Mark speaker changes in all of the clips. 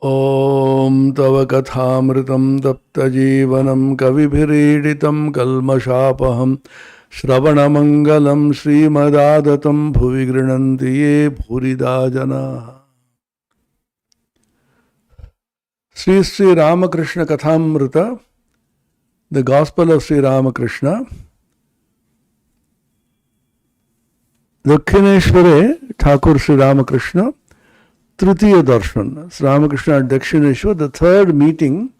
Speaker 1: ॐ तव कथामृतं तप्तजीवनं कविभिरीडितं कल्मषापहं श्रवणमङ्गलं श्रीमदादतं भुवि गृह्णन्ति ये भूरिदा जनाः। Sri Sri Ramakrishna Kathamrita, the Gospel of Sri Ramakrishna. Dakshineshware Thakur Sri Ramakrishna, Tritiya Darshan. Sri Ramakrishna at Dakshineshwar, the third meeting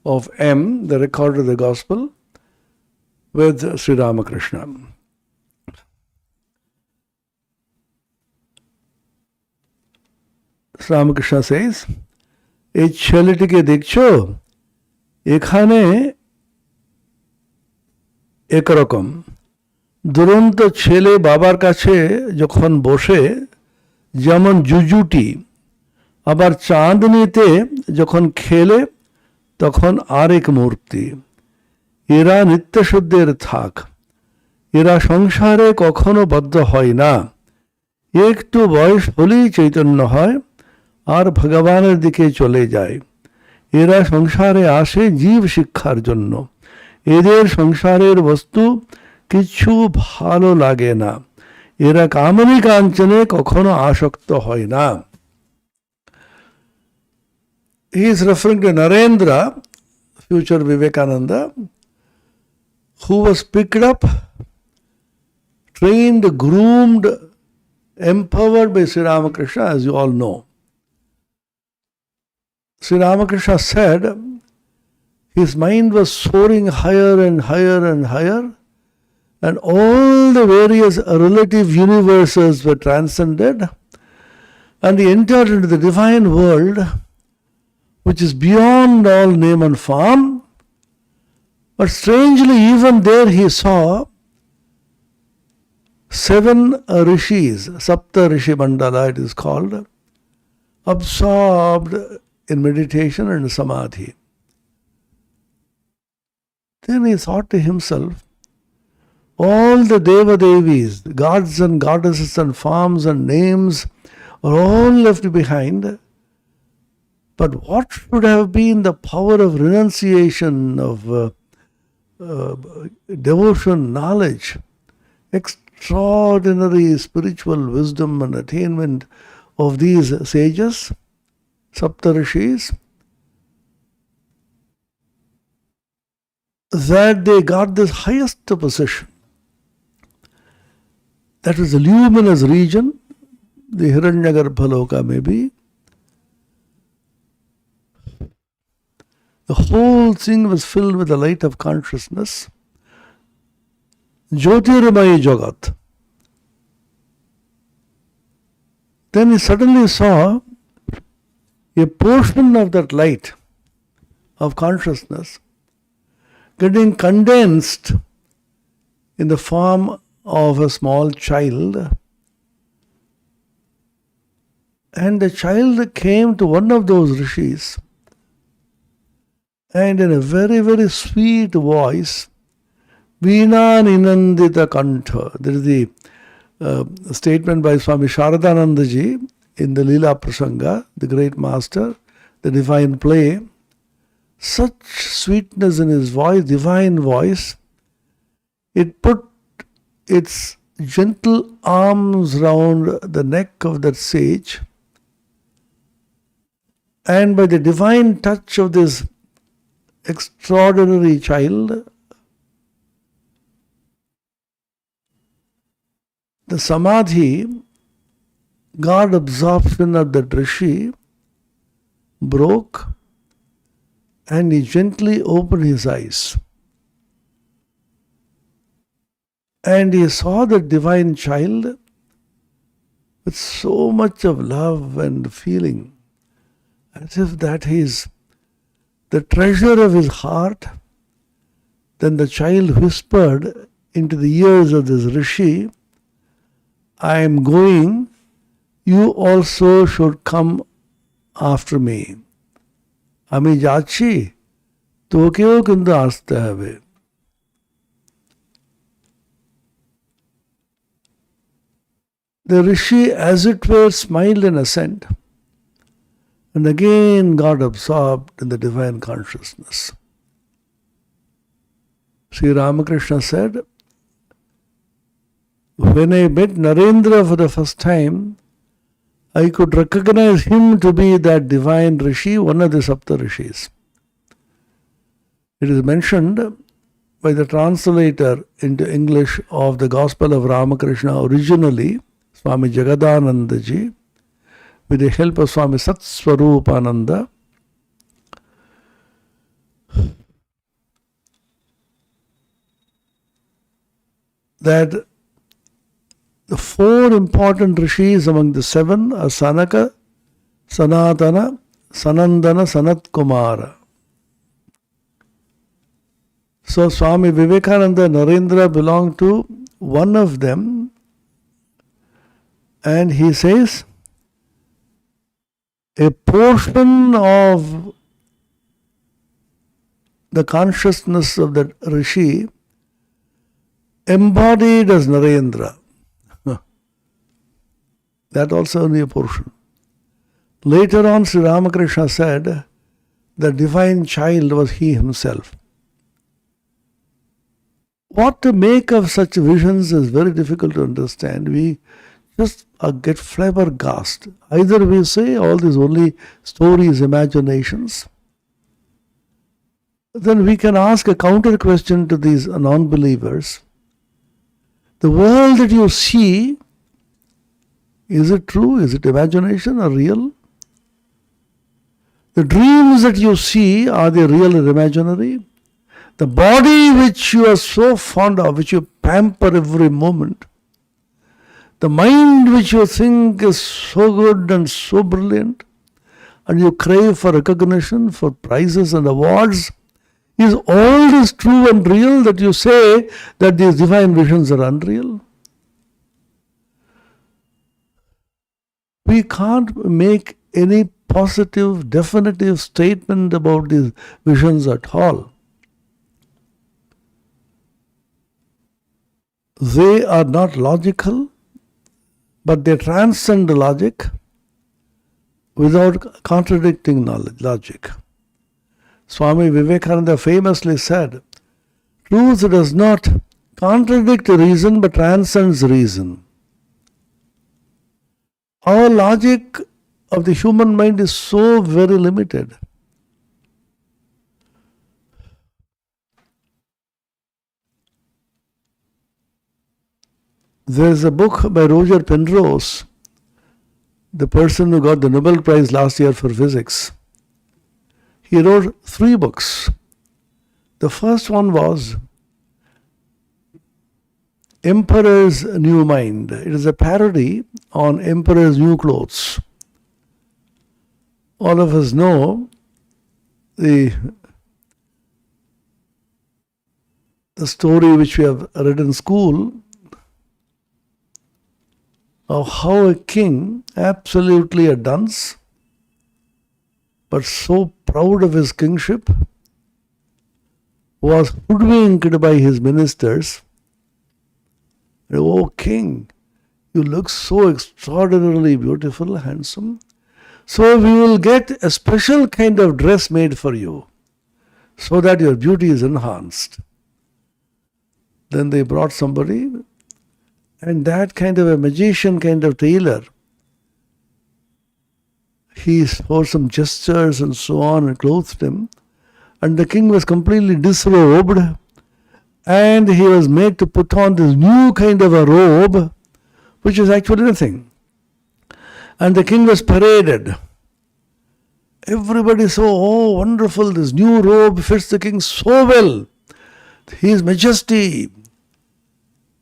Speaker 1: of M, the record of the Gospel, with Sri Ramakrishna. Sri Ramakrishna says, এই ছেলেটিকে দেখছো, এখানে একরকম দুরন্ত ছেলে বাবার কাছে যখন বসে যেমন জুজুটি, আবার চাঁদনিতে যখন খেলে তখন আরেক মূর্তি। এরা নিত্যশুদ্ধের থাক, এরা সংসারে কখনো বদ্ধ হয় না। একটু বয়স হলেই চৈতন্য হয় আর ভগবানের দিকে চলে যায়। এরা সংসারে আসে জীব শিক্ষার জন্য। এদের সংসারের বস্তু কিছু ভালো লাগে না। এরা কামনী কাঞ্চনে কখনো আসক্ত হয় না। He is referring to Narendra, future Vivekananda, who was picked up, trained, groomed, empowered by Sri Ramakrishna, as you all know. Sri Ramakrishna said his mind was soaring higher and higher and higher, and all the various relative universes were transcended, and he entered into the divine world, which is beyond all name and form. But strangely, even there he saw 7 rishis, Sapta Rishi Mandala it is called, absorbed in meditation and samadhi. Then he thought to himself, all the Deva-Devis, the gods and goddesses and forms and names are all left behind. But what should have been the power of renunciation, of devotion, knowledge, extraordinary spiritual wisdom and attainment of these sages, Saptarishis, that they got this highest position. That is the luminous region, the Hiranyagarbha Loka maybe. The whole thing was filled with the light of consciousness. Jyotirmaya Jagat. Then he suddenly saw a portion of that light of consciousness getting condensed in the form of a small child. And the child came to one of those rishis and in a very, very sweet voice, Veena Ninandita Kantha. There is the statement by Swami Sharadanandaji in the Leela Prasanga, the great master, the divine play. Such sweetness in his voice, divine voice, it put its gentle arms round the neck of that sage, and by the divine touch of this extraordinary child, the samadhi, God absorption of the rishi, broke, and he gently opened his eyes. And he saw the divine child with so much of love and feeling, as if that is the treasure of his heart. Then the child whispered into the ears of this rishi, I am going, you also should come after me. আমি যাচ্ছি, তোকেও কিন্তু আসতে হবে। The rishi, as it were, smiled in assent and again got absorbed in the divine consciousness. Sri Ramakrishna said, when I met Narendra for the first time, I could recognize him to be that divine Rishi, one of the Sapta Rishis. It is mentioned by the translator into English of the Gospel of Ramakrishna originally, Swami Jagadanandaji, with the help of Swami Satswarupananda, that the four important rishis among the seven are Sanaka, Sanatana, Sanandana, Sanat Kumara. So Swami Vivekananda and Narendra belong to one of them, and he says, a portion of the consciousness of that Rishi embodied as Narendra. That also only a portion. Later on, Sri Ramakrishna said, the divine child was he himself. What to make of such visions is very difficult to understand. We just get flabbergasted. Either we say all these only stories, imaginations, then we can ask a counter question to these non-believers. The world that you see, is it true? Is it imagination or real? The dreams that you see, are they real or imaginary? The body which you are so fond of, which you pamper every moment, the mind which you think is so good and so brilliant, and you crave for recognition, for prizes and awards, is all this true and real that you say that these divine visions are unreal? We can't make any positive, definitive statement about these visions at all. They are not logical, but they transcend logic without contradicting logic. Swami Vivekananda famously said, truth does not contradict reason but transcends reason. Our logic of the human mind is so very limited. There is a book by Roger Penrose, the person who got the Nobel Prize last year for physics. He wrote 3 books. The first one was Emperor's New Mind. It is a parody on Emperor's New Clothes. All of us know the story which we have read in school of how a king, absolutely a dunce, but so proud of his kingship, was hoodwinked by his ministers. Oh king, you look so extraordinarily beautiful, handsome. So we will get a special kind of dress made for you so that your beauty is enhanced. Then they brought somebody, and that kind of a magician kind of tailor, he for some gestures and so on and clothed him, and the king was completely disrobed, and he was made to put on this new kind of a robe, which is actually nothing. And the king was paraded. Everybody saw, oh wonderful, this new robe fits the king so well. His Majesty.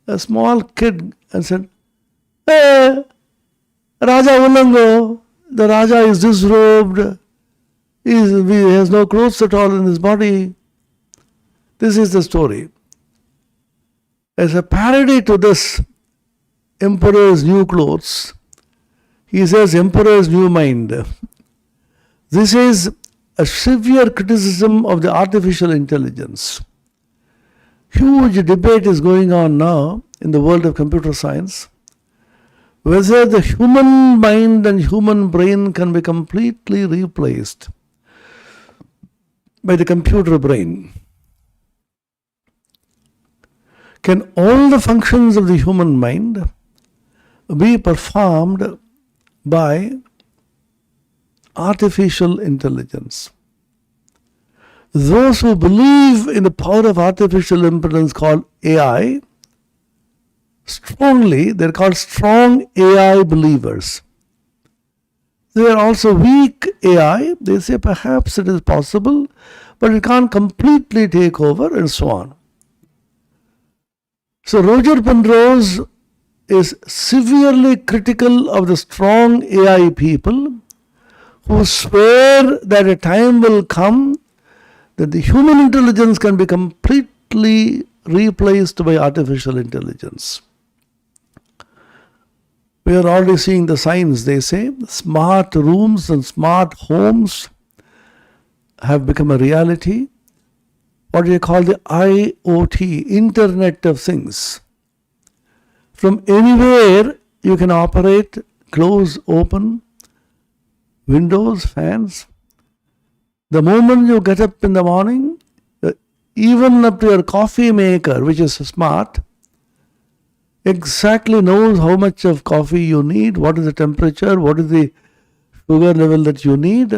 Speaker 1: A small kid and said, hey, Raja Ulango, the Raja is disrobed. He has no clothes at all in his body. This is the story. As a parody to this Emperor's New Clothes, he says Emperor's New Mind. This is a severe criticism of the artificial intelligence. Huge debate is going on now in the world of computer science, whether the human mind and human brain can be completely replaced by the computer brain. Can all the functions of the human mind be performed by artificial intelligence? Those who believe in the power of artificial intelligence called AI, strongly, they're called strong AI believers. They are also weak AI. They say perhaps it is possible, but it can't completely take over, and so on. So Roger Penrose is severely critical of the strong AI people who swear that a time will come that the human intelligence can be completely replaced by artificial intelligence. We are already seeing the signs, they say. Smart rooms and smart homes have become a reality. What do you call the IoT, Internet of Things? From anywhere you can operate, close, open, windows, fans. The moment you get up in the morning, even up to your coffee maker, which is smart, exactly knows how much of coffee you need, what is the temperature, what is the sugar level that you need,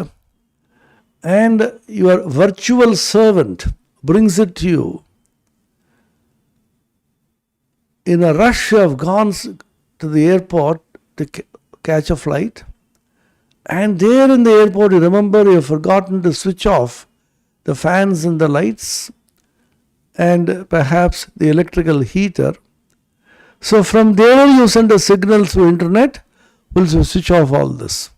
Speaker 1: and your virtual servant brings it to you. In a rush, you have gone to the airport to catch a flight, and there in the airport you remember you have forgotten to switch off the fans and the lights and perhaps the electrical heater. So from there you send a signal through internet, will switch off all this.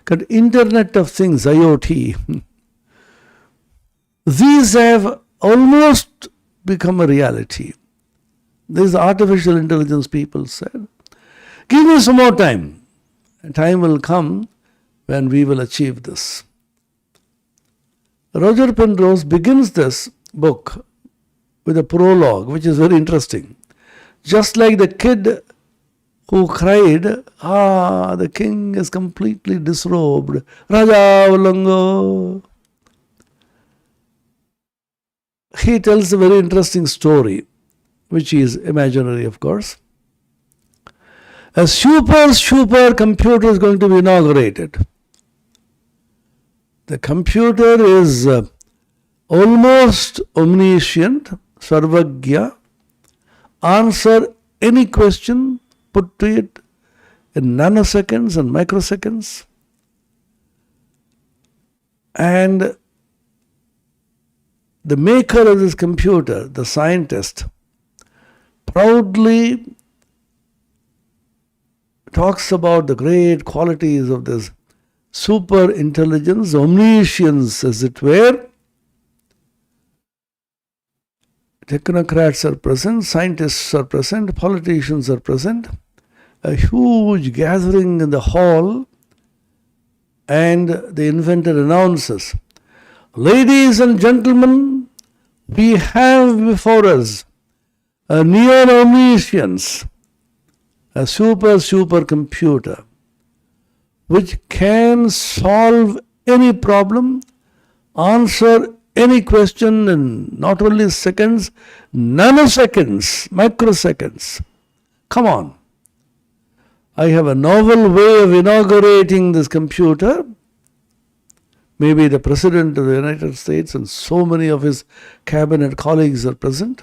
Speaker 1: Got Internet of Things, IoT. These have almost become a reality. These artificial intelligence people said, give me some more time. A time will come when we will achieve this. Roger Penrose begins this book with a prologue, which is very interesting. Just like the kid who cried, the king is completely disrobed. Raja Ulango. He tells a very interesting story, which is imaginary, of course. A super computer is going to be inaugurated. The computer is almost omniscient, sarvagya, answer any question put to it in nanoseconds and microseconds. And the maker of this computer, the scientist, proudly talks about the great qualities of this super intelligence, omniscience as it were. Technocrats are present, scientists are present, politicians are present. A huge gathering in the hall, and the inventor announces, ladies and gentlemen, we have before us a near omniscience, a super computer, which can solve any problem, answer any question in not only seconds, nanoseconds, microseconds. Come on. I have a novel way of inaugurating this computer. Maybe the President of the United States and so many of his cabinet colleagues are present.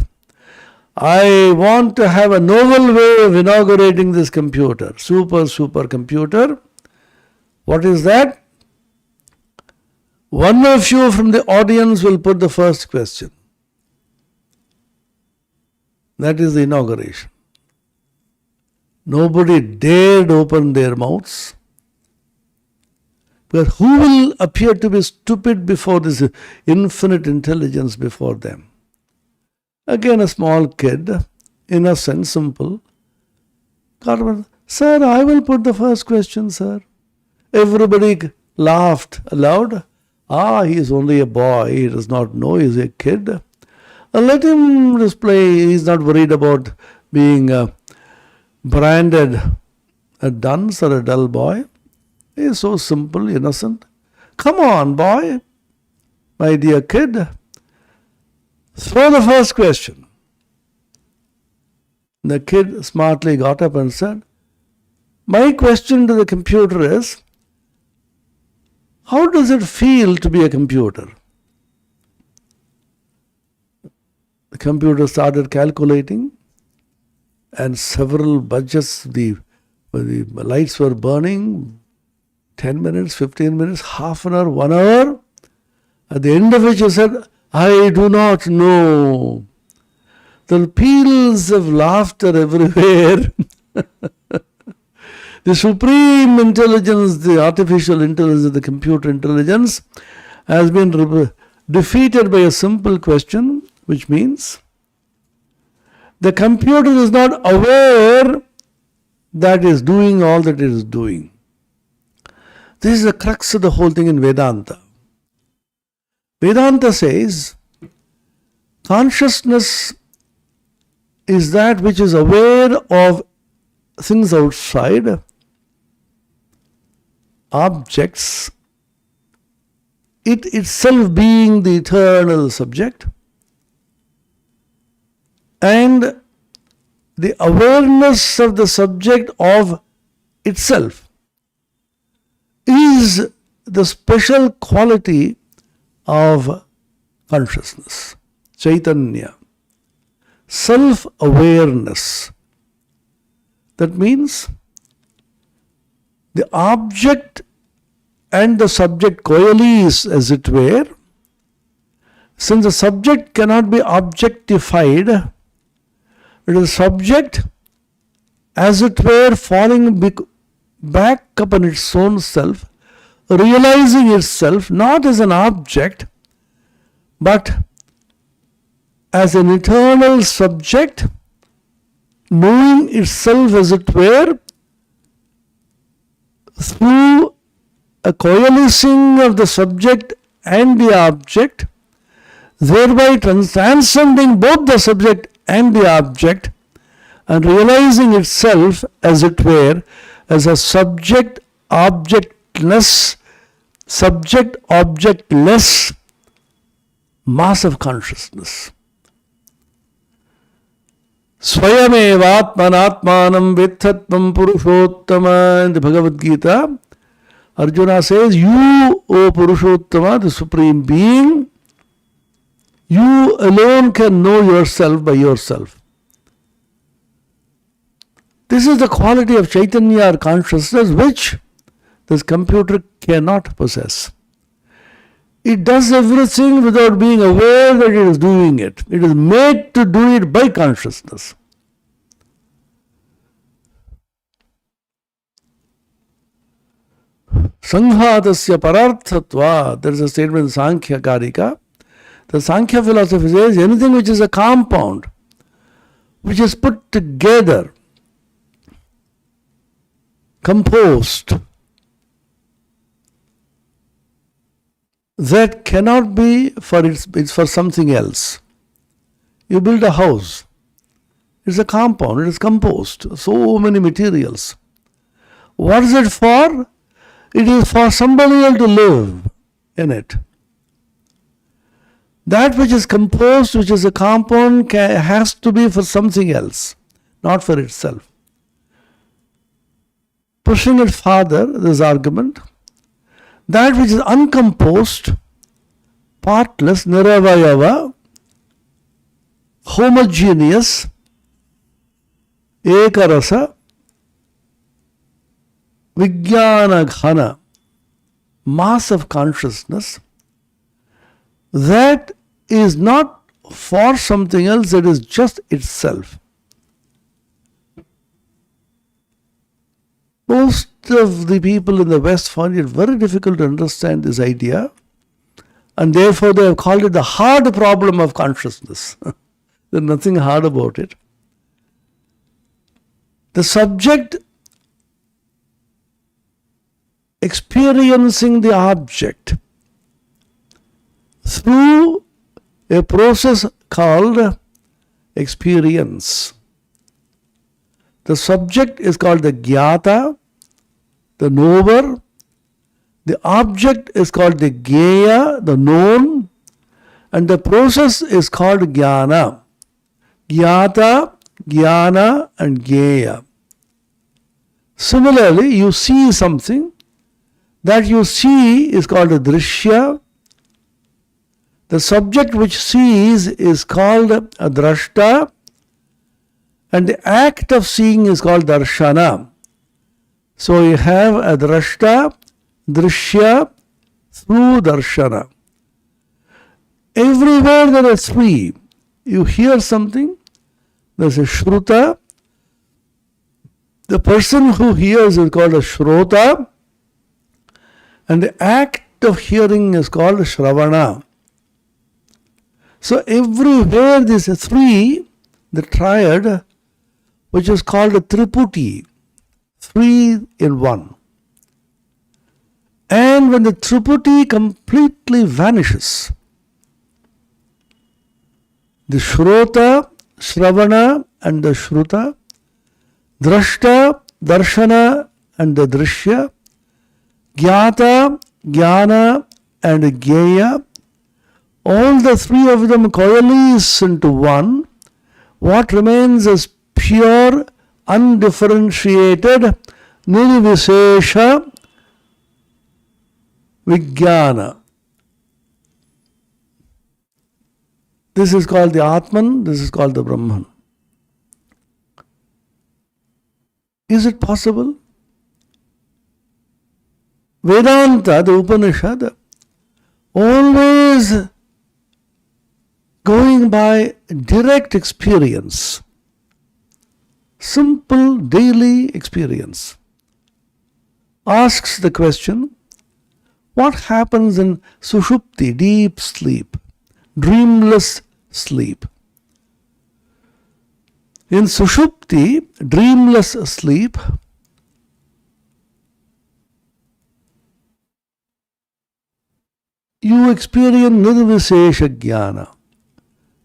Speaker 1: I want to have a novel way of inaugurating this computer, super computer. What is that? One of you from the audience will put the first question. That is the inauguration. Nobody dared open their mouths. But who will appear to be stupid before this infinite intelligence before them? Again, a small kid, innocent, simple. Sir, I will put the first question, sir. Everybody laughed aloud. He is only a boy. He does not know. He is a kid. Let him display. He is not worried about being branded a dunce or a dull boy. He is so simple, innocent. Come on, boy, my dear kid. Throw the first question. The kid smartly got up and said, my question to the computer is, how does it feel to be a computer? The computer started calculating, and several budgets, the lights were burning, 10 minutes, 15 minutes, half an hour, 1 hour. At the end of which he said, I do not know. There were peals of laughter everywhere. The supreme intelligence, the artificial intelligence, the computer intelligence has been defeated by a simple question, which means the computer is not aware that it is doing all that it is doing. This is the crux of the whole thing in Vedanta. Vedanta says consciousness is that which is aware of things outside, objects, it itself being the eternal subject, and the awareness of the subject of itself is the special quality of consciousness, Chaitanya, self-awareness. That means the object and the subject coalesce, as it were. Since the subject cannot be objectified, it is subject, as it were, falling back upon its own self, realizing itself not as an object, but as an eternal subject, knowing itself, as it were, through a coalescing of the subject and the object, thereby transcending both the subject and the object, and realizing itself, as it were, as a subject-objectless mass of consciousness. Swayamevatmanatmanam vettatvam purushottama. In the Bhagavad Gita, Arjuna says, you, O Purushottama, the Supreme Being, you alone can know yourself by yourself. This is the quality of Chaitanya or consciousness which this computer cannot possess. It does everything without being aware that it is doing it. It is made to do it by consciousness. Sanghātasya pararthatva. There is a statement in Sankhya Karika. The Sankhya philosophy says anything which is a compound, which is put together, composed, that cannot be for it's for something else. You build a house. It's a compound. It is composed. So many materials. What is it for? It is for somebody else to live in it. That which is composed, which is a compound, has to be for something else, not for itself. Pushing it further, this argument, that which is uncomposed, partless, niravayava, homogeneous, ekarasa, vijnana ghana, mass of consciousness, that is not for something else, it is just itself. Most of the people in the West find it very difficult to understand this idea, and therefore they have called it the hard problem of consciousness. There's nothing hard about it. The subject experiencing the object through a process called experience. The subject is called the Gyata, the knower. The object is called the Gyeya, the known. And the process is called Jnana. Gyata, Jnana and Gyeya. Similarly, you see something. That you see is called a Drishya. The subject which sees is called a Drashta. And the act of seeing is called Darshana. So you have a Drashta, Drishya, through Darshana. Everywhere there are three. You hear something, there's a Shruta. The person who hears is called a Shrota. And the act of hearing is called Shravana. So everywhere there is a three, the triad, which is called a Triputi, three in one. And when the Triputi completely vanishes, the Shrota, Shravana and the Shruta, Drashta, Darshana and the Drishya, Gyata, Jnana and Gyeya, all the three of them coalesce into one. What remains is pure, undifferentiated, nirvishesha Vijnana. This is called the Atman, this is called the Brahman. Is it possible? Vedanta, the Upanishad, always going by direct experience, simple daily experience, asks the question, what happens in Sushupti, deep sleep, dreamless sleep? In Sushupti, dreamless sleep, you experience Nirvishesha Jnana.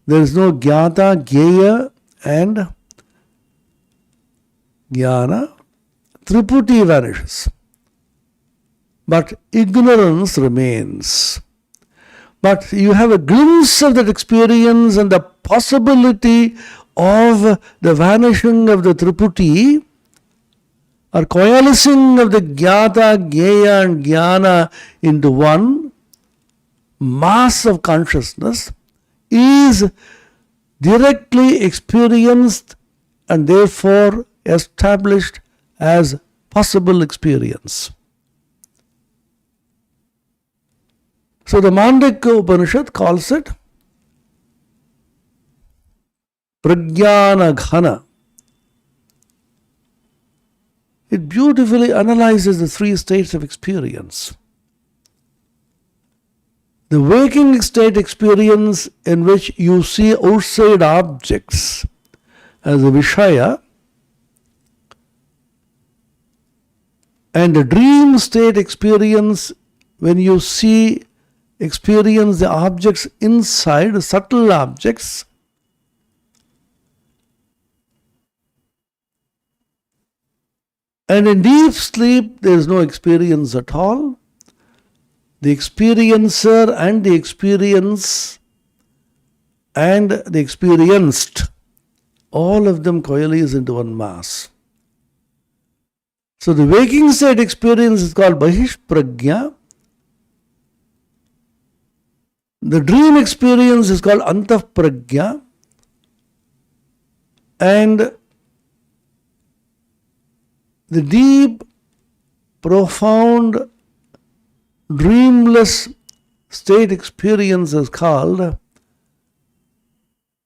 Speaker 1: There is no Gyata, Gyeya and Jnana. Triputi vanishes. But ignorance remains. But you have a glimpse of that experience and the possibility of the vanishing of the Triputi or coalescing of the Gyata, Gyeya and Jnana into one mass of consciousness is directly experienced and therefore established as possible experience. So the Mandukya Upanishad calls it Prajnana Ghana. It beautifully analyzes the three states of experience. The waking state experience in which you see outside objects as a Vishaya, and the dream state experience when you experience the objects inside, subtle objects, and in deep sleep there is no experience at all. The experiencer and the experience and the experienced, all of them coalesce into one mass. So the waking state experience is called Bahishprajna. The dream experience is called Antahprajna. And the deep, profound, dreamless state experience is called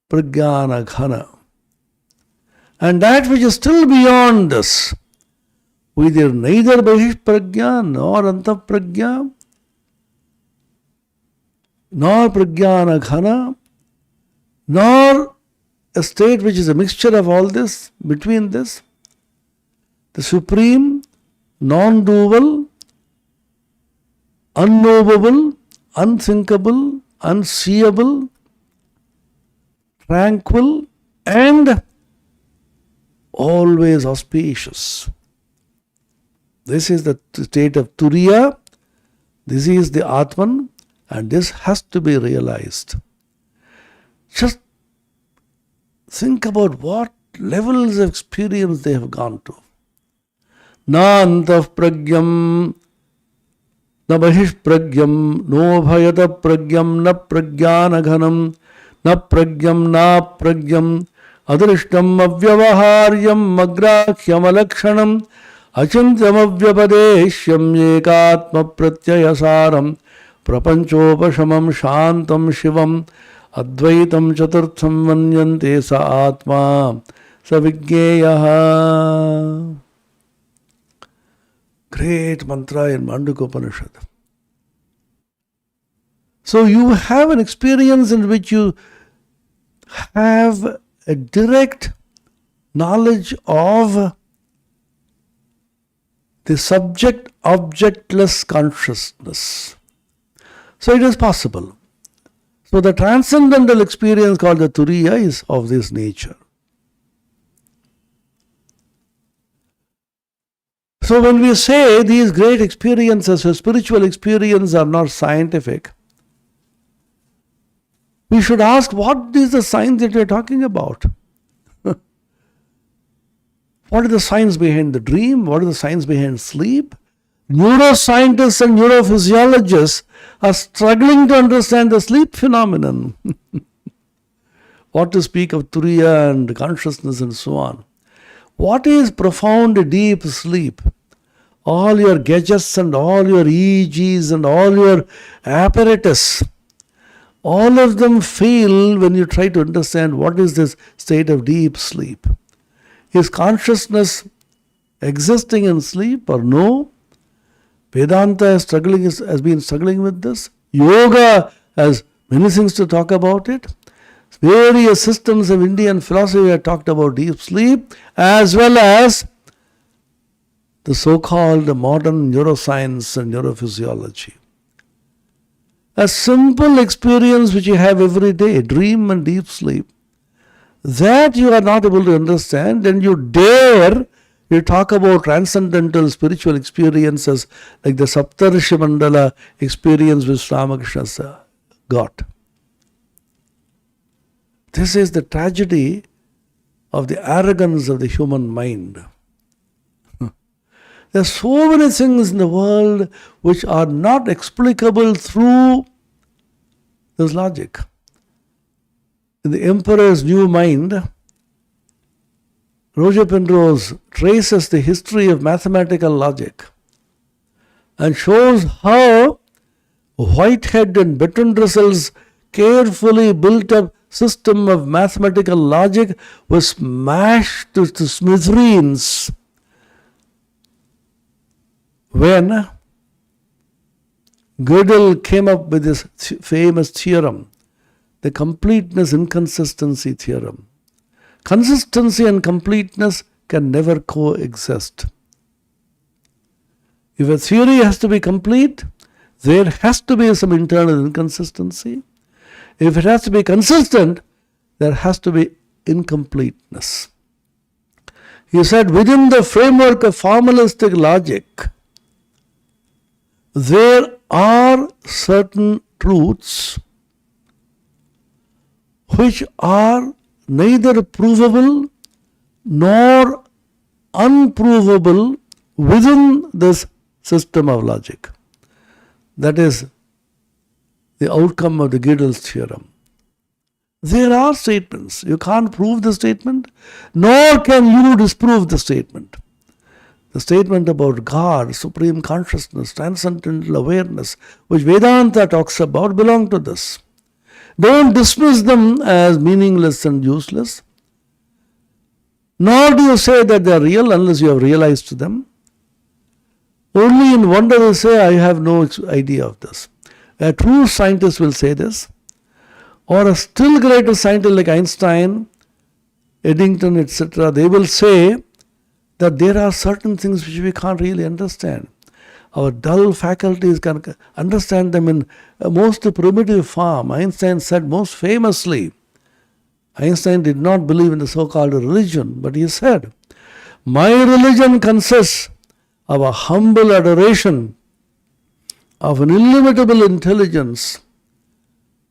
Speaker 1: Prajnana Ghana. And that which is still beyond this, neither Bahishprajna nor Antahprajna nor Prajnana Ghana, nor a state which is a mixture of all this, between this, the supreme, non-dual, unknowable, unthinkable, unseeable, tranquil, and always auspicious. This is the state of Turiya, this is the Atman, and this has to be realized. Just think about what levels of experience they have gone to. Na antah pragyam, na bahish pragyam, no bhayata pragyam, na pragyanaghanam, na pragyam, na pragyam, adrishtam avyavaharyam, magrahyam alakshanam, achintyam avyapadeshyam, ekatma pratyayasaram, prapanchopashamam shantam shivam, advaitam chaturtham vanyante sa atma sa vigneyaha. Great mantra in Mandukya Upanishad. So you have an experience in which you have a direct knowledge of the subject-objectless consciousness. So it is possible. So the transcendental experience called the Turiya is of this nature. So when we say these great experiences or spiritual experiences are not scientific, we should ask, what is the science that we are talking about? What is the science behind the dream? What is the science behind sleep? Neuroscientists and neurophysiologists are struggling to understand the sleep phenomenon. What to speak of Turiya and consciousness and so on. What is profound deep sleep? All your gadgets and all your EEGs and all your apparatus, all of them fail when you try to understand what is this state of deep sleep. Is consciousness existing in sleep or no? Vedanta has been struggling with this. Yoga has many things to talk about it. Various systems of Indian philosophy have talked about deep sleep, as well as the so-called modern neuroscience and neurophysiology. A simple experience which you have every day, dream and deep sleep, that you are not able to understand, and you talk about transcendental spiritual experiences like the Saptarishi Mandala experience which Ramakrishna got. This is the tragedy of the arrogance of the human mind. There are so many things in the world which are not explicable through this logic. In the Emperor's New Mind, Roger Penrose traces the history of mathematical logic and shows how Whitehead and Bertrand Russell's carefully built up system of mathematical logic was smashed to smithereens when Gödel came up with this famous theorem, the completeness inconsistency theorem. Consistency and completeness can never coexist. If a theory has to be complete, there has to be some internal inconsistency. If it has to be consistent, there has to be incompleteness. He said, within the framework of formalistic logic, there are certain truths which are neither provable nor unprovable within this system of logic. That is the outcome of the Gödel's theorem. There are statements. You can't prove the statement, nor can you disprove the statement. The statement about God, supreme consciousness, transcendental awareness, which Vedanta talks about, belong to this. Don't dismiss them as meaningless and useless. Nor do you say that they are real unless you have realized them. Only in wonder they say, I have no idea of this. A true scientist will say this. Or a still greater scientist like Einstein, Eddington, etc., they will say that there are certain things which we can't really understand. Our dull faculties can understand them in a most primitive form. Einstein said most famously, Einstein did not believe in the so-called religion, but he said My religion consists of a humble adoration of an illimitable intelligence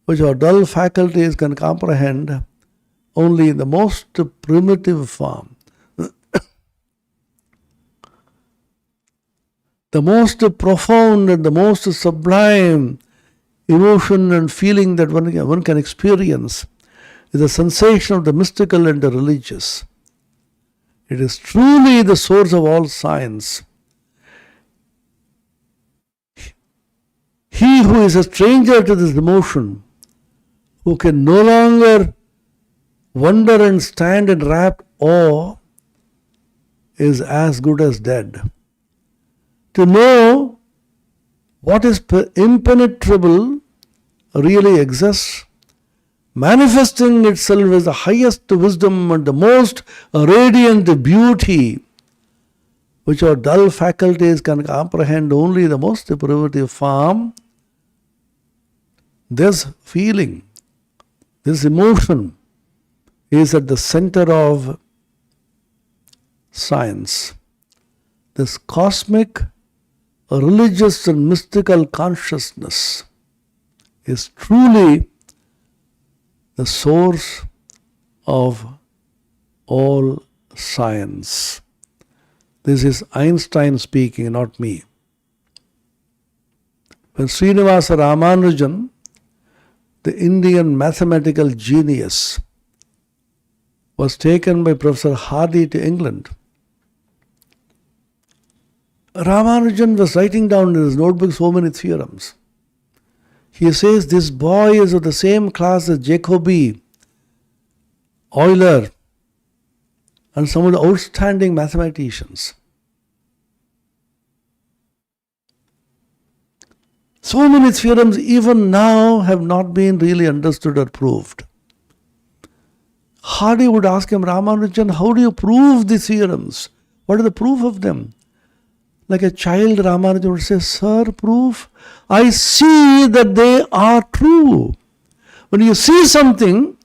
Speaker 1: which our dull faculties can comprehend only in the most primitive form. The most profound and the most sublime emotion and feeling that one can experience is the sensation of the mystical and the religious. It is truly the source of all science. He who is a stranger to this emotion, who can no longer wonder and stand in rapt awe, is as good as dead. To know what is impenetrable really exists, manifesting itself as the highest wisdom and the most radiant beauty, which our dull faculties can comprehend only in the most primitive form. This feeling, this emotion is at the center of science. This cosmic, religious and mystical consciousness is truly the source of all science. This is Einstein speaking, not me. When Srinivasa Ramanujan, the Indian mathematical genius, was taken by Professor Hardy to England, Ramanujan was writing down in his notebook so many theorems. He says this boy is of the same class as Jacobi, Euler, and some of the outstanding mathematicians. So many theorems even now have not been really understood or proved. Hardy would ask him, Ramanujan, how do you prove these theorems? What is the proof of them? Like a child, Ramanujan would say, Sir, proof? I see that they are true. When you see something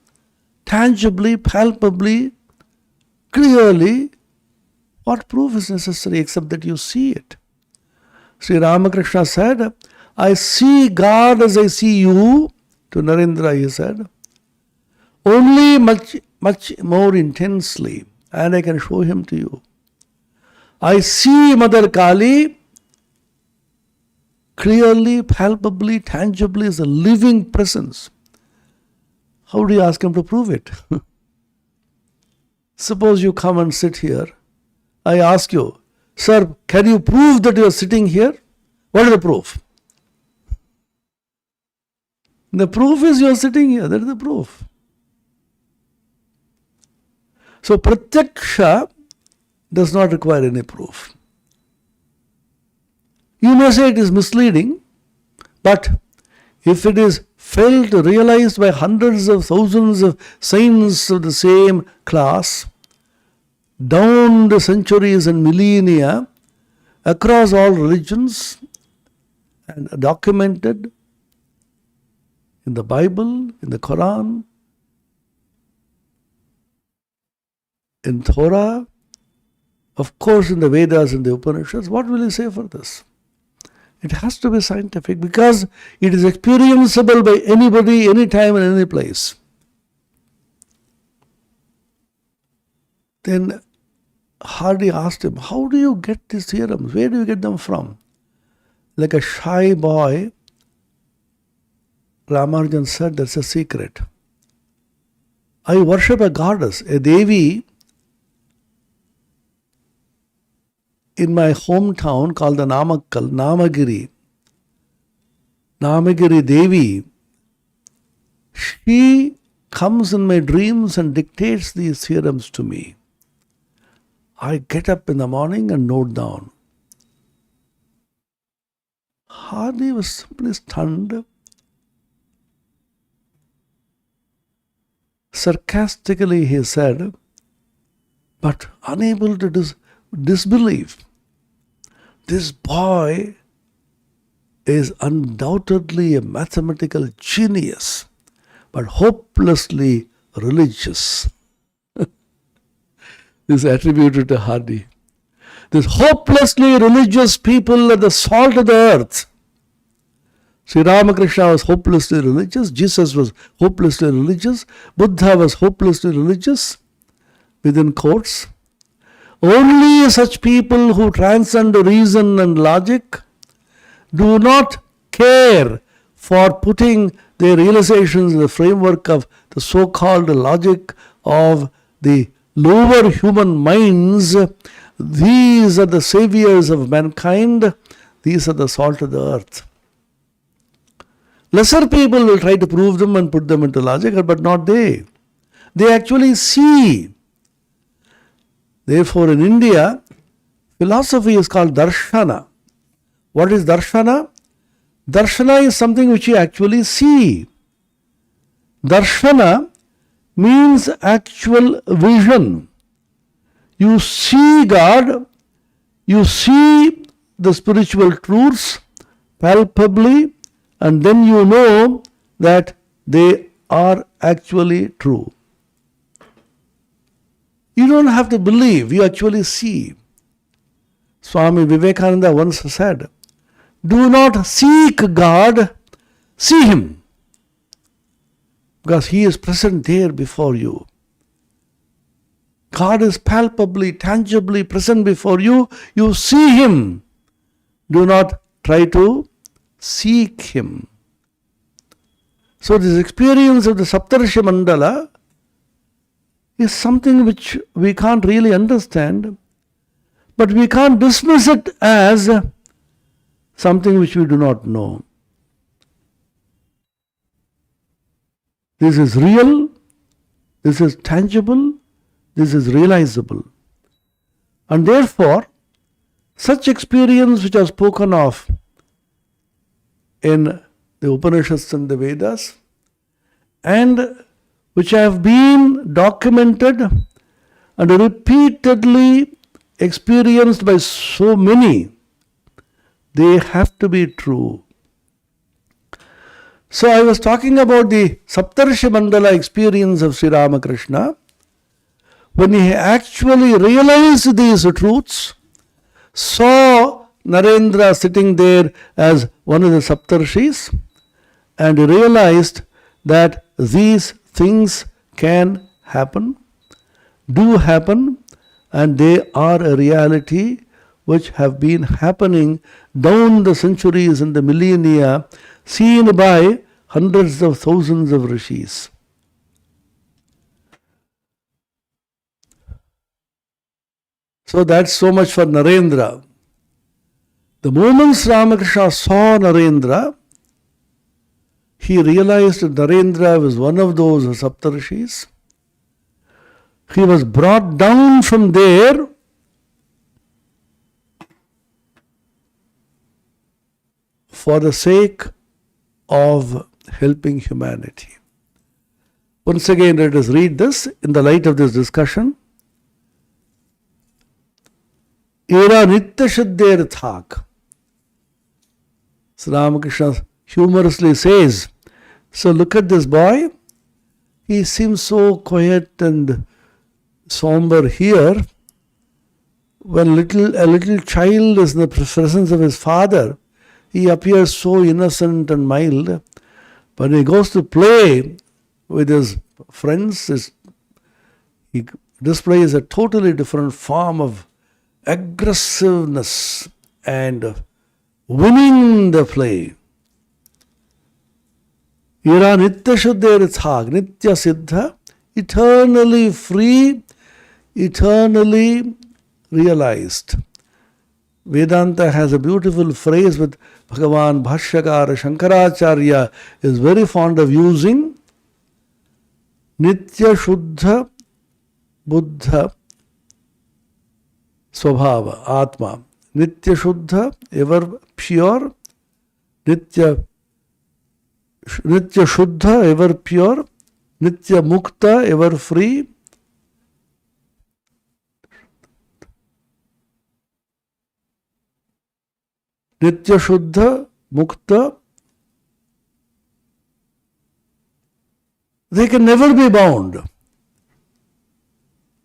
Speaker 1: tangibly, palpably, clearly, what proof is necessary except that you see it? Sri Ramakrishna said, I see God as I see you. To Narendra he said, only much more intensely, and I can show him to you. I see Mother Kali clearly, palpably, tangibly as a living presence. How do you ask him to prove it? Suppose you come and sit here. I ask you, Sir, can you prove that you are sitting here? What is the proof? The proof is you are sitting here. That is the proof. So, pratyaksha does not require any proof. You may say it is misleading, but if it is felt, realized by hundreds of thousands of saints of the same class, down the centuries and millennia, across all religions, and documented in the Bible, in the Quran, in Torah, of course in the Vedas and the Upanishads, what will you say for this? It has to be scientific because it is experienceable by anybody, anytime and any place. Then Hardy asked him, how do you get these theorems? Where do you get them from? Like a shy boy, Ramanujan said, that's a secret. I worship a goddess, a Devi, in my hometown called the Namagiri Devi. She comes in my dreams and dictates these theorems to me. I get up in the morning and note down. Hardy was simply stunned. Sarcastically he said, but unable to disbelieve. This boy is undoubtedly a mathematical genius, but hopelessly religious. is attributed to Hardy. These hopelessly religious people are the salt of the earth. Sri Ramakrishna was hopelessly religious, Jesus was hopelessly religious, Buddha was hopelessly religious, within quotes. Only such people who transcend reason and logic do not care for putting their realizations in the framework of the so-called logic of the lower human minds. These are the saviors of mankind. These are the salt of the earth. Lesser people will try to prove them and put them into logic, but not they. They actually see. Therefore, in India, philosophy is called darshana. What is darshana? Darshana is something which you actually see. Darshana means actual vision. You see God, you see the spiritual truths palpably, and then you know that they are actually true. You don't have to believe, you actually see. Swami Vivekananda once said, do not seek God, see Him. Because He is present there before you. God is palpably, tangibly present before you. You see Him. Do not try to seek Him. So this experience of the Saptarshi Mandala is something which we can't really understand, but we can't dismiss it as something which we do not know. This is real, this is tangible, this is realizable. And therefore, such experience which are spoken of in the Upanishads and the Vedas, and which have been documented and repeatedly experienced by so many, they have to be true. So I was talking about the Saptarshi Mandala experience of Sri Ramakrishna. When he actually realized these truths, saw Narendra sitting there as one of the Saptarshis, and realized that these things can happen, do happen, and they are a reality which have been happening down the centuries and the millennia, seen by hundreds of thousands of rishis. So that's so much for Narendra. The moment Ramakrishna saw Narendra, he realized that Narendra was one of those Saptarshis. He was brought down from there for the sake of helping humanity. Once again, let us read this in the light of this discussion. Era Nitya Shuddher Thak. Sri Ramakrishna humorously says, so look at this boy. He seems so quiet and somber here. When a little child is in the presence of his father, he appears so innocent and mild. But when he goes to play with his friends, he displays a totally different form of aggressiveness and winning the play. Ira Nitya Shuddher Thak, Nitya Siddha, eternally free, eternally realized. Vedanta has a beautiful phrase with Bhagavan Bhashyakara Shankaracharya is very fond of using. Nitya Shuddha Buddha Swabhava, Atma. Nitya Shuddha, ever pure. Nitya Shuddha, ever pure. Nitya Mukta, ever free. Nitya Shuddha, Mukta. They can never be bound.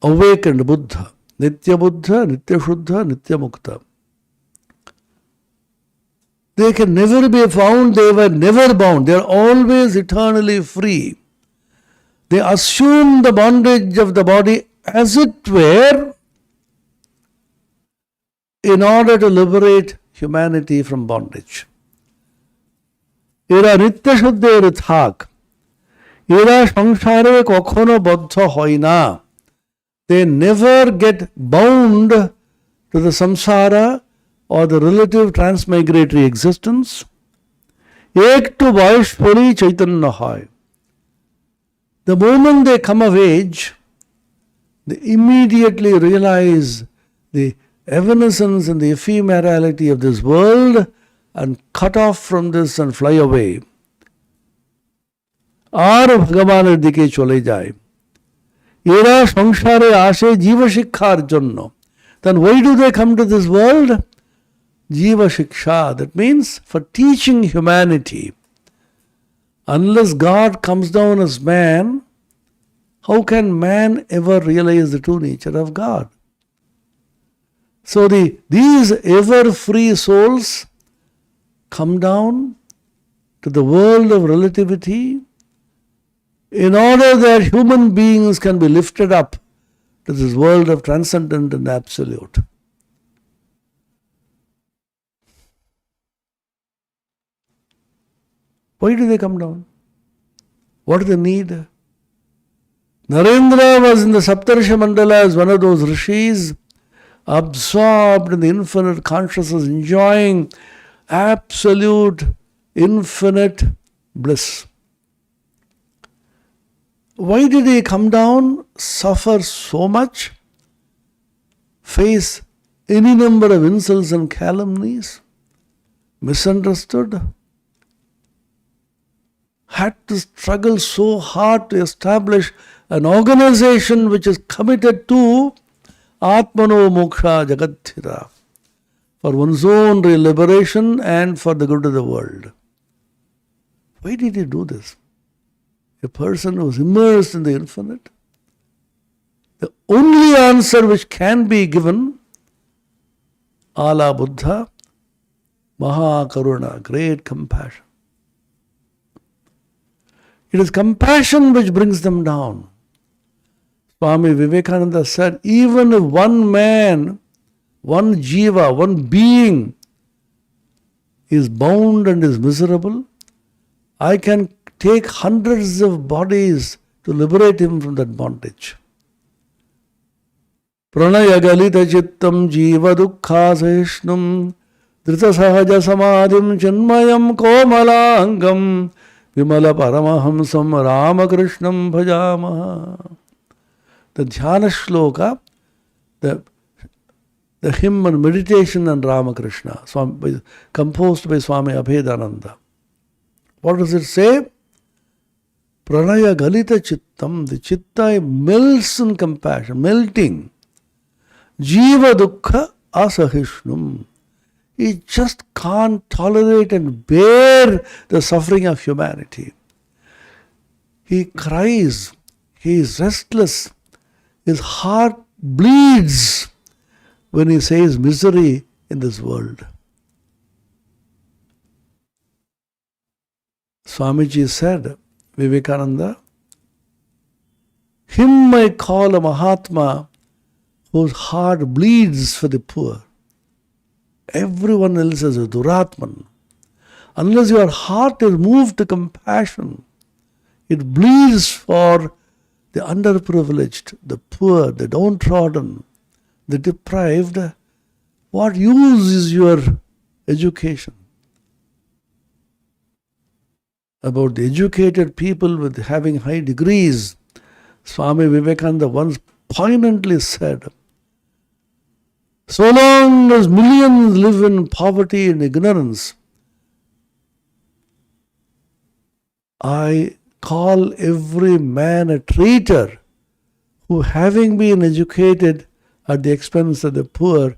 Speaker 1: awakened Buddha. Nitya Buddha, Nitya Shuddha, Nitya Mukta. They can never be found, they were never bound. They are always eternally free. They assume the bondage of the body as it were in order to liberate humanity from bondage. এরা নিত্য শুদ্ধের থাক, এরা সংসারে কখনো বদ্ধ হয় না. They never get bound to the samsara or the relative transmigratory existence. একটু বয়স হলেই চৈতন্য হয়. The moment they come of age, they immediately realize the evanescence and the ephemerality of this world and cut off from this and fly away. আর ভগবানের দিকে চলে যায়. এরা সংসারে আসে জীব শিক্ষার জন্য. Then why do they come to this world? Jiva Shiksha, that means for teaching humanity. Unless God comes down as man, how can man ever realize the true nature of God? So these ever-free souls come down to the world of relativity in order that human beings can be lifted up to this world of transcendent and absolute. Why do they come down? What do they need? Narendra was in the Saptarsha Mandala as one of those rishis, absorbed in the infinite consciousness, enjoying absolute, infinite bliss. Why did he come down, suffer so much, face any number of insults and calumnies, misunderstood? Had to struggle so hard to establish an organization which is committed to Atmano Moksha Jagadhira, for one's own liberation and for the good of the world. Why did he do this? A person who is immersed in the infinite. The only answer which can be given, Ala Buddha, Maha Karuna, great compassion. It is compassion which brings them down. Swami Vivekananda said, even if one man, one jiva, one being is bound and is miserable, I can take hundreds of bodies to liberate him from that bondage. Pranaya galita chittam jiva dukkha sahishnum drita sahaja samadhim chinmayam komalangam Vimala Paramahamsam Ramakrishnam Bhajamaha. The Dhyana Shloka, the hymn and meditation on Ramakrishna, composed by Swami Abhedananda. What does it say? Pranaya Galita Chittam, the Chitta melts in compassion, melting. Jiva Dukkha Asahishnum. He just can't tolerate and bear the suffering of humanity. He cries, he is restless, his heart bleeds when he says misery in this world. Swamiji said, Vivekananda, him I call a Mahatma whose heart bleeds for the poor. Everyone else is a Duratman. Unless your heart is moved to compassion, it bleeds for the underprivileged, the poor, the downtrodden, the deprived. What use is your education? About the educated people with having high degrees, Swami Vivekananda once poignantly said, so long as millions live in poverty and ignorance, I call every man a traitor who, having been educated at the expense of the poor,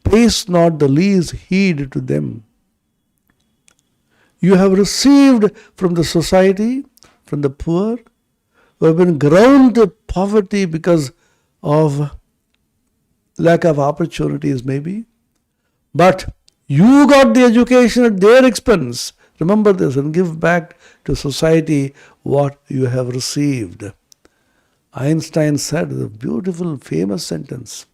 Speaker 1: pays not the least heed to them. You have received from the society, from the poor, who have been ground to poverty because of lack of opportunities maybe. But you got the education at their expense. Remember this and give back to society what you have received. Einstein said a beautiful, famous sentence.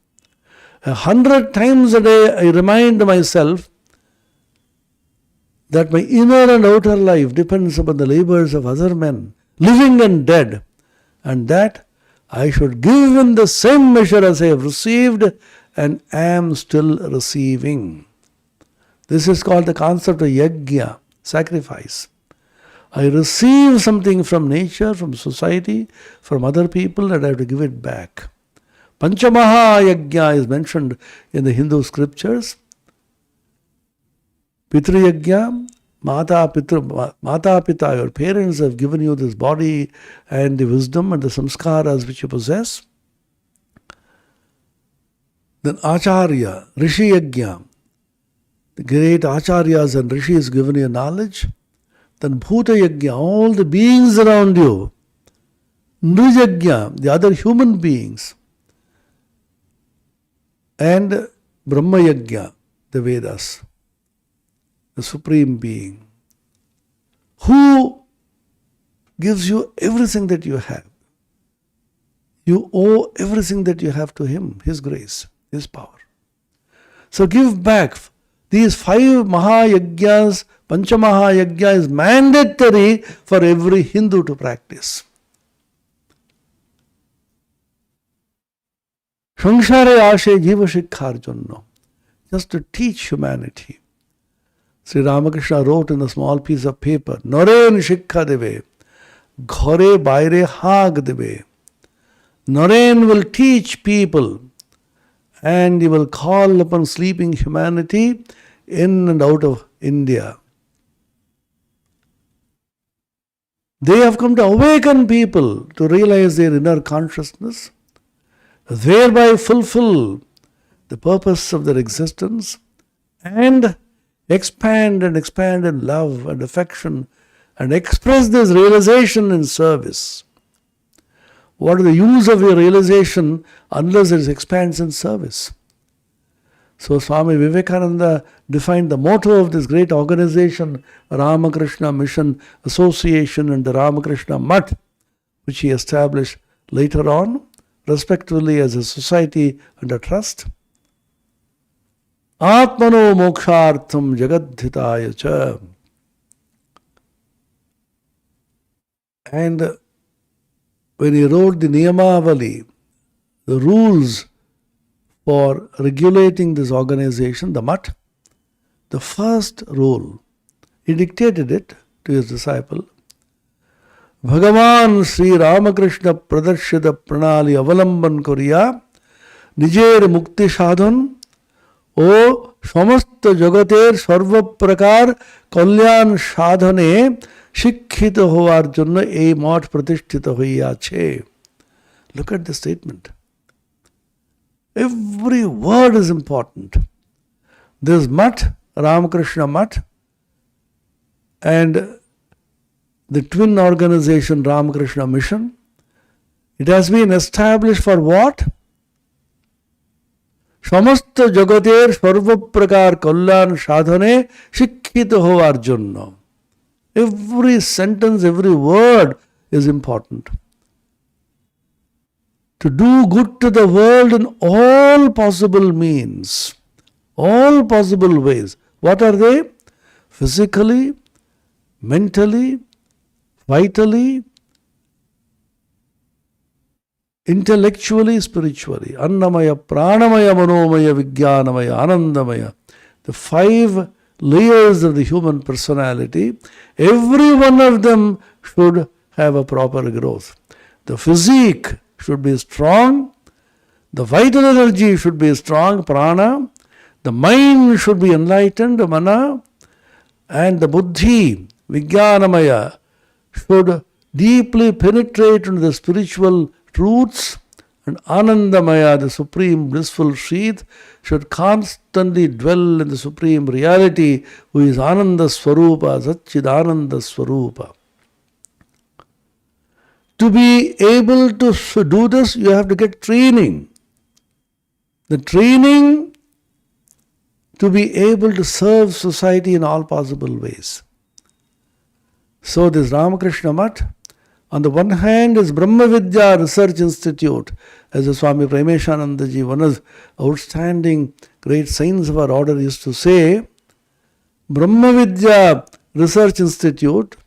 Speaker 1: 100 times a day I remind myself that my inner and outer life depends upon the labors of other men, living and dead, and that I should give in the same measure as I have received and am still receiving. This is called the concept of yajna, sacrifice. I receive something from nature, from society, from other people, and I have to give it back. Panchamaha yajna is mentioned in the Hindu scriptures. Pitru yajna, Mata Pita, your parents have given you this body and the wisdom and the samskaras which you possess. Then Acharya, Rishi Yajna, the great Acharyas and Rishis given you knowledge. Then Bhuta Yajna, all the beings around you. Nrijajna, the other human beings. And Brahma Yajna, the Vedas, the Supreme Being, who gives you everything that you have. You owe everything that you have to Him, His grace, His power. So give back. These 5 Mahayajnas, Panchamahayajna is mandatory for every Hindu to practice. Samsare ashe jiva shikkar jonno, just to teach humanity. Sri Ramakrishna wrote in a small piece of paper, Noren shikha debe, ghore baire hag debe. Noren will teach people and he will call upon sleeping humanity in and out of India. They have come to awaken people to realize their inner consciousness, thereby fulfill the purpose of their existence and expand in love and affection and express this realization in service. What is the use of your realization unless it expands in service? So Swami Vivekananda defined the motto of this great organization, Ramakrishna Mission Association and the Ramakrishna Mutt, which he established later on, respectively as a society under trust. Atmano mokshartham jagadhitaya cha. And when he wrote the Niyamavali, the rules for regulating this organization, the Mutt, the first rule, he dictated it to his disciple. Bhagavan Sri Ramakrishna Pradarshita Pranali Avalamban Koriya Nijer Mukti Sadhan O Samast Jagater Sarva Prakar Kalyan Sadhane Shikhita Hovar Jonno Ei Mat Pratishtita Hoiyache. Look at the statement. Every word is important. This Mutt, Ramakrishna Mutt, and the twin organization Ramakrishna Mission, it has been established for what? Samasta Jagater Sarva Prakar Kalyan Sadhane Shikhita Hovar Jonno. Every sentence, every word is important. To do good to the world in all possible means, all possible ways. What are they? Physically, mentally, vitally, intellectually, spiritually. Annamaya, Pranamaya, Manomaya, Vijnanamaya, Anandamaya. The 5 layers of the human personality, every one of them should have a proper growth. The physique should be strong, the vital energy should be strong, prana, the mind should be enlightened, mana, and the buddhi, vijnanamaya, should deeply penetrate into the spiritual truths, and anandamaya, the supreme blissful sheath, should constantly dwell in the supreme reality, who is Ananda Swarupa, Satchidananda Swarupa. To be able to do this, you have to get training. The training to be able to serve society in all possible ways. So this Ramakrishna Math, on the one hand, is Brahma Vidya Research Institute, as the Swami Premeshanandaji, one of the outstanding great saints of our order, used to say, Brahma Vidya Research Institute,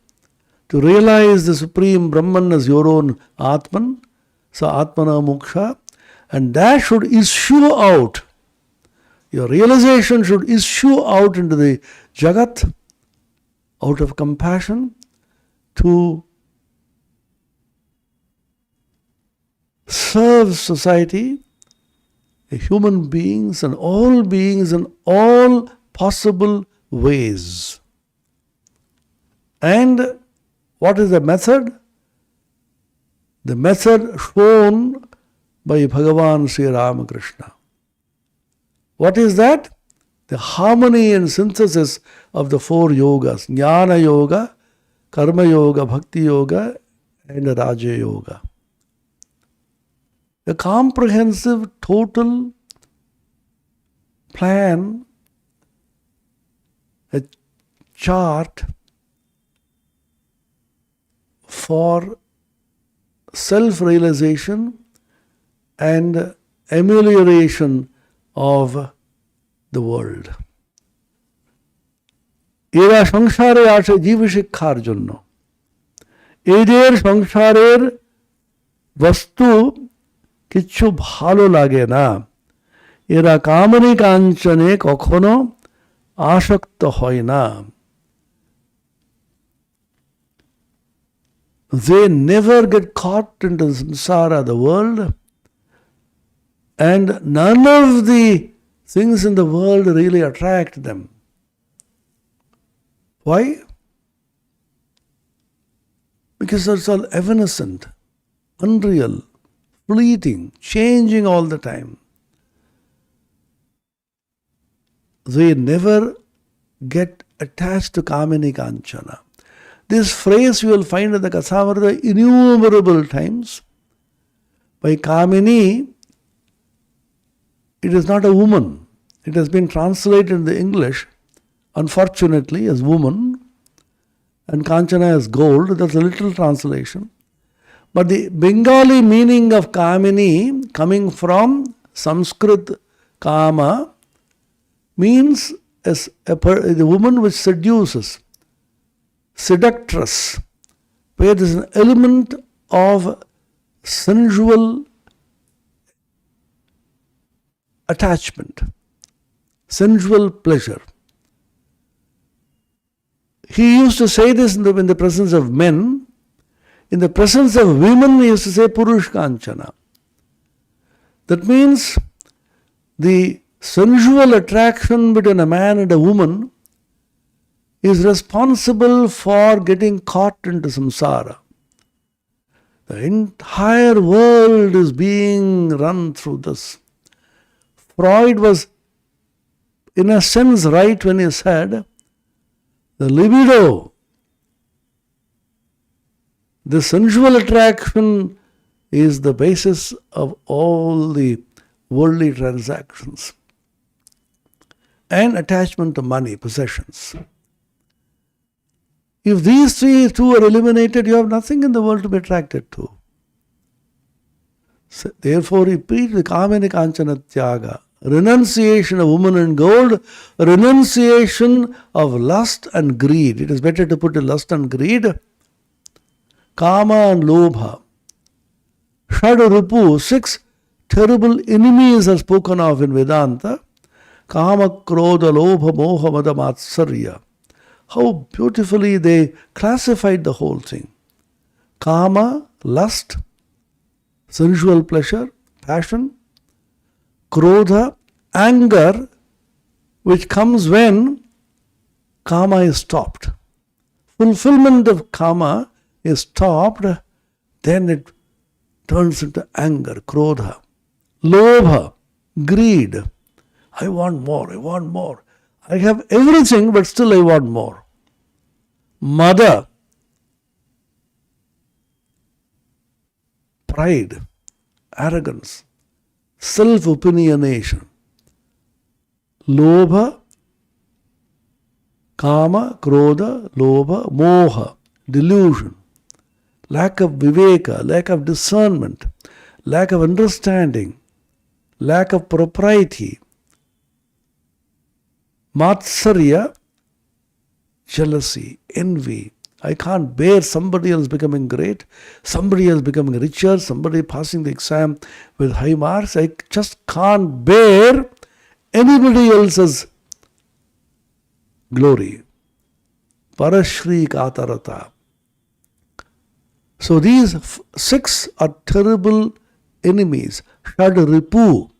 Speaker 1: to realize the Supreme Brahman as your own Atman, sa Atmana Moksha, and that should issue out. Your realization should issue out into the Jagat, out of compassion, to serve society, human beings and in all possible ways. And what is the method? The method shown by Bhagavan Sri Ramakrishna. What is that? The harmony and synthesis of the four yogas, Jnana Yoga, Karma Yoga, Bhakti Yoga, and Raja Yoga. A comprehensive, total plan, a chart for self-realization and amelioration of the world. এরা সংসারে আসে জীব শিক্ষার জন্য। এদের সংসারের বস্তু কিচ্ছু ভালো লাগে না। এরা কামনি কাঞ্চনে কখনো আসক্ত হয় না। They never get caught into samsara, the world, and none of the things in the world really attract them. Why? Because it's all evanescent, unreal, fleeting, changing all the time. They never get attached to Kamini Kanchana. This phrase you will find in the Kathamrita innumerable times. By Kamini, it is not a woman. It has been translated in the English, unfortunately, as woman, and Kanchana as gold. That's a literal translation. But the Bengali meaning of Kamini, coming from Sanskrit Kama, means as the woman which seduces, seductress, where there is an element of sensual attachment, sensual pleasure. He used to say this in the presence of men. In the presence of women, he used to say Purush Kanchana. That means the sensual attraction between a man and a woman is responsible for getting caught into samsara. The entire world is being run through this. Freud was, in a sense, right when he said the libido, the sensual attraction, is the basis of all the worldly transactions and attachment to money, possessions. If these two are eliminated, you have nothing in the world to be attracted to. So, therefore, he preached the Kamini Kanchana Tyaga, renunciation of woman and gold, renunciation of lust and greed. It is better to put lust and greed. Kama and Lobha. Shadarupu, 6 terrible enemies are spoken of in Vedanta. Kama, Krodha, Lobha, Moha, Mada, Matsarya. How beautifully they classified the whole thing. Kama, lust, sensual pleasure, passion. Krodha, anger, which comes when Kama is stopped. Fulfillment of Kama is stopped, then it turns into anger, Krodha. Lobha, greed. I want more, I want more. I have everything, but still I want more. Mada, pride, arrogance, self-opinionation, lobha, kama, krodha, lobha, moha, delusion, lack of viveka, lack of discernment, lack of understanding, lack of propriety, matsarya, jealousy, envy. I can't bear somebody else becoming great, somebody else becoming richer, somebody passing the exam with high marks. I just can't bear anybody else's glory. Parashri katarata. So these 6 are terrible enemies. Shad ripu,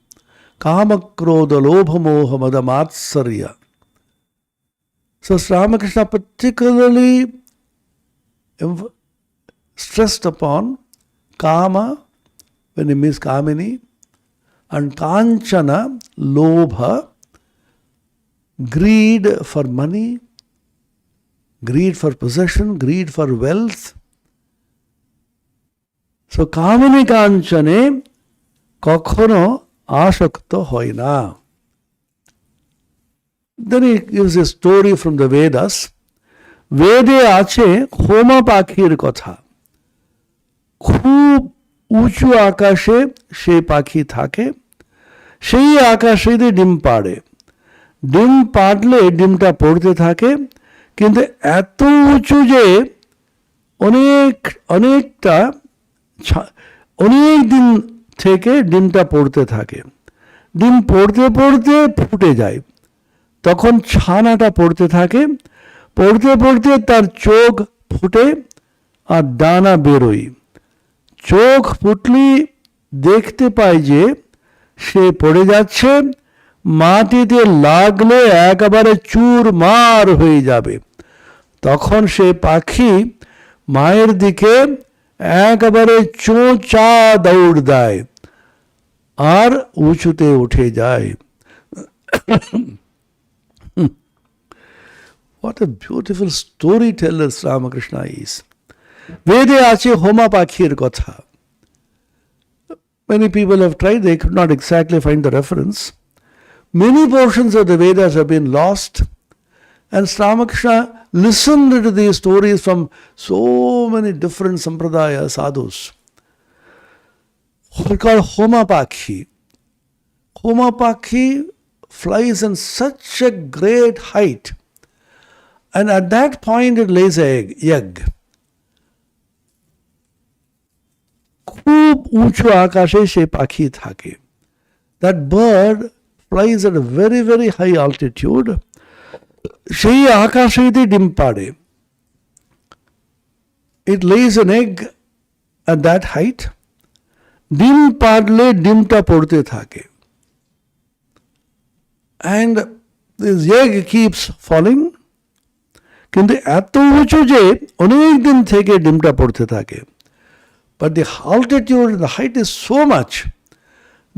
Speaker 1: kama, krodha, lobha, moha, mada, matsarya. So Ramakrishna particularly stressed upon kama, when he means kamini, and kanchana, lobha, greed for money, greed for possession, greed for wealth. So kamini kanchane kokhono ashakta hoy na. Then he gives a story from the Vedas. বেদে আছে হোমা পাখির কথা। খুব উঁচু আকাশে সেই পাখি থাকে, সেই আকাশেতে ডিম পাড়ে। ডিম পাড়লে ডিমটা পড়তে থাকে, কিন্তু এত উঁচু যে অনেক দিন থেকে ডিমটা পড়তে থাকে। ডিম পড়তে পড়তে ফুটে যায়, তখন ছানাটা পড়তে থাকে, পড়তে পড়তে তার চোখ ফুটে আর দানা বেরোয়। চোখ ফুটলি দেখতে পায় যে সে পড়ে যাচ্ছে, মাটিতে লাগলে একেবারে চুরমার হয়ে যাবে। তখন সে পাখি মায়ের দিকে একেবারে চোঁচা দৌড় দেয় আর উঁচুতে উঠে যায়। What a beautiful storyteller Ramakrishna is. Vede ache homa pakhir kotha. Many people have tried, they could not exactly find the reference. Many portions of the Vedas have been lost, and Ramakrishna listened to these stories from so many different sampradaya sadhus. What are called homa pakhi. Homa pakhi flies in such a great height, and at that point it lays an egg. খুব উঁচু আকাশে সে পাখি থাকে। That bird flies at a very, very high altitude. সেই আকাশেতে ডিম পাড়ে। It lays an egg at that height. ডিম পাড়লে ডিমটা পড়তে থাকে। And this egg keeps falling. কিন্তু এত উঁচু যে অনেক দিন থেকে ডিমটা পড়তে থাকে। But the altitude, the height is so much,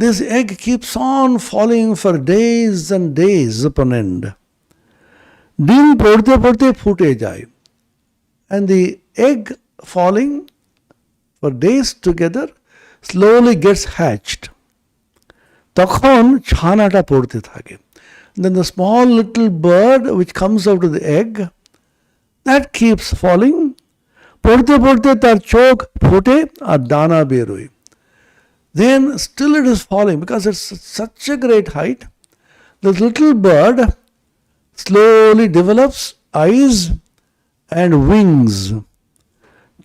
Speaker 1: this egg keeps on falling for days and days upon end. ডিম পড়তে পড়তে ফুটে যায়, and the egg falling for days together slowly gets hatched. তখন ছানাটা পড়তে থাকে। Then the small little bird which comes out of the egg, that keeps falling. পড়তে পড়তে তার চোখ ফুটে আর দানা বেরোয়। Then still it is falling because it's such a great height. The little bird slowly develops eyes and wings.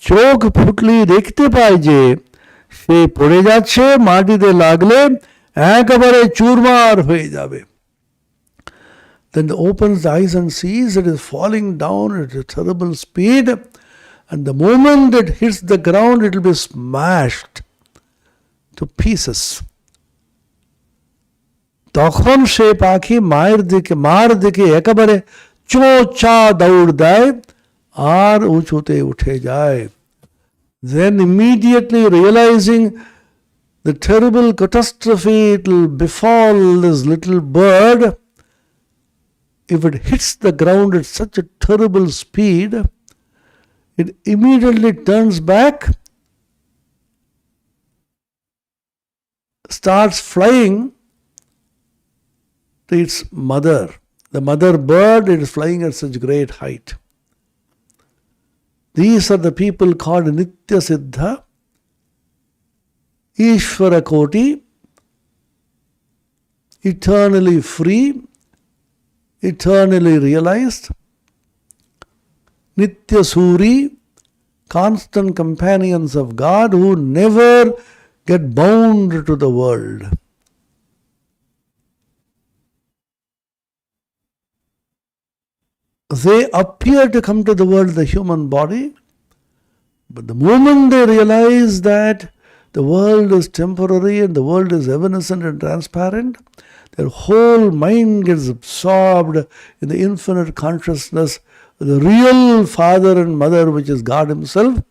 Speaker 1: চোখ ফুটলি দেখতে পায় যে সে পড়ে যাচ্ছে, মাটিতে লাগলে একেবারে চুরমার হয়ে যাবে। Then it opens the eyes and sees it is falling down at a terrible speed, and the moment it hits the ground, it will be smashed to pieces. তখন সে পাখি মার দিকে একেবারে চোঁচা দৌড় দেয় আর উঁচুতে উঠে যায়। Then immediately realizing the terrible catastrophe it will befall this little bird, if it hits the ground at such a terrible speed, it immediately turns back starts flying to its mother. The mother bird, it is flying at such great height. These are the people called Nitya Siddha, Ishvara Koti, eternally free, eternally realized, Nitya Suri, constant companions of God who never get bound to the world. They appear to come to the world, the human body, but the moment they realize that the world is temporary and the world is evanescent and transparent, their whole mind gets absorbed in the infinite consciousness of the real father and mother, which is God Himself,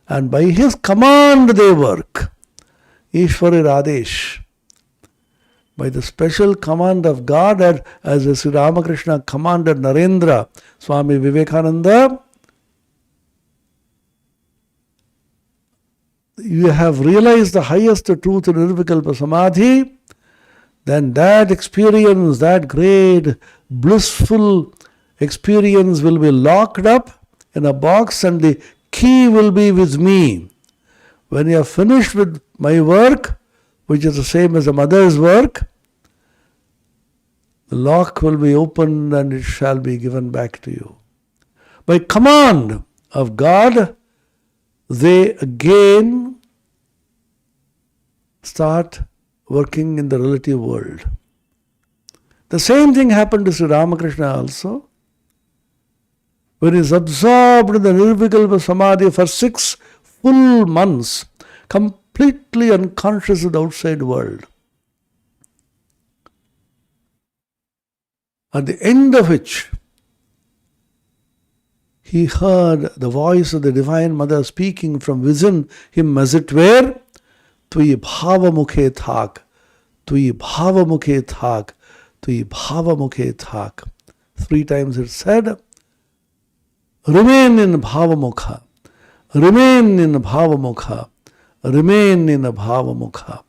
Speaker 1: and by His command they work. Ishwari Radesh. By the special command of God, as Sri Ramakrishna commanded Narendra, Swami Vivekananda, you have realized the highest truth in Nirvikalpa Samadhi, then that experience, that great blissful experience will be locked up in a box and the key will be with me. When you are finished with my work, which is the same as a mother's work, the lock will be opened and it shall be given back to you. By command of God, they again start working in the relative world. The same thing happened to Sri Ramakrishna also. When he is absorbed in the Nirvikalpa Samadhi for 6 full months, completely unconscious of the outside world. At the end of which, he heard the voice of the Divine Mother speaking from within him as it were, Tui bhava mukhe thak, Tui bhava mukhe thak, Tui bhava mukhe thak. 3 times it said, remain in bhava mukha, remain in bhava mukha, remain in bhava mukha.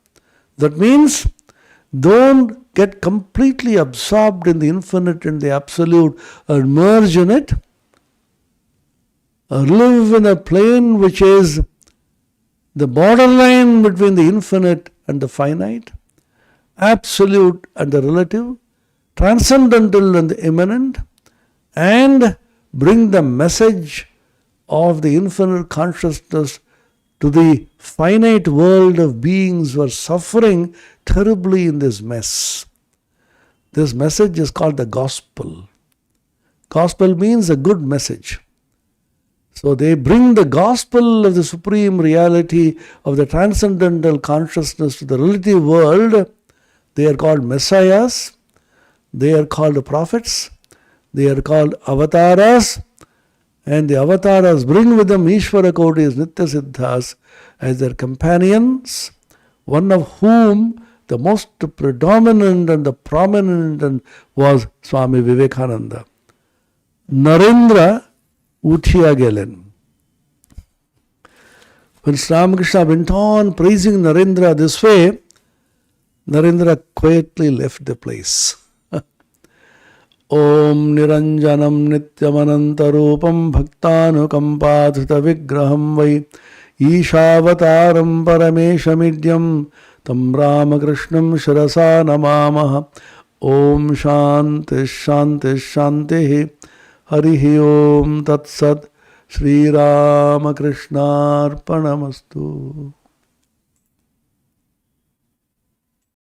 Speaker 1: That means, don't get completely absorbed in the infinite and the absolute or merge in it. Or live in a plane which is the borderline between the infinite and the finite, absolute and the relative, transcendental and the immanent, and bring the message of the infinite consciousness to the finite world of beings who are suffering terribly in this mess. This message is called the gospel. Gospel means a good message. So they bring the gospel of the supreme reality of the transcendental consciousness to the relative world. They are called messiahs, they are called prophets, they are called avataras, and the avataras bring with them Ishvara Kotis, Nitya Siddhas as their companions, one of whom the most predominant and the prominent was Swami Vivekananda. Narendra Uthiya Gelen. When Sri Ramakrishna went on praising Narendra this way, Narendra quietly left the place. Om Niranjanam Nityamanantarupam Bhaktanukampathita Vigraham Vai Ishavataram Parameshamidyam Tam Ramakrishnam Shirasa Namamaha. Om Shanti Shanti Shanti Harihi Om Tat Sat Shri Ramakrishna Arpanamastu.